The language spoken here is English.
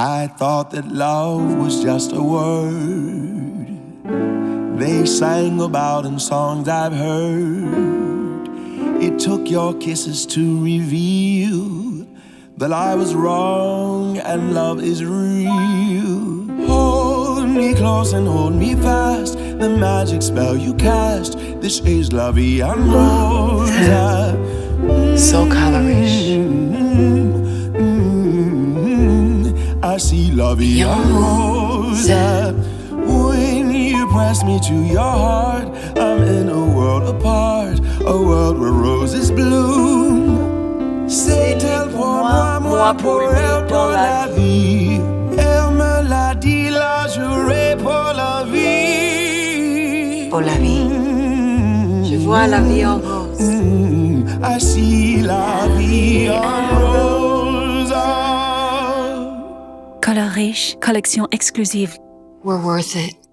I thought that love was just a word they sang about in songs I've heard. It took your kisses to reveal that I was wrong and love is real. Hold me close and hold me fast, the magic spell you cast. This is La Vie en Rose. So colorish. I see La Vie en Rose. When you press me to your heart, I'm in a world apart, a world where roses bloom. C'est elle pour moi, pour elle, pour la vie. Elle me l'a dit, la juré pour la vie. Pour la vie. Je vois la vie en rose. I see la vie en rose. Color riche, collection exclusive. We're worth it.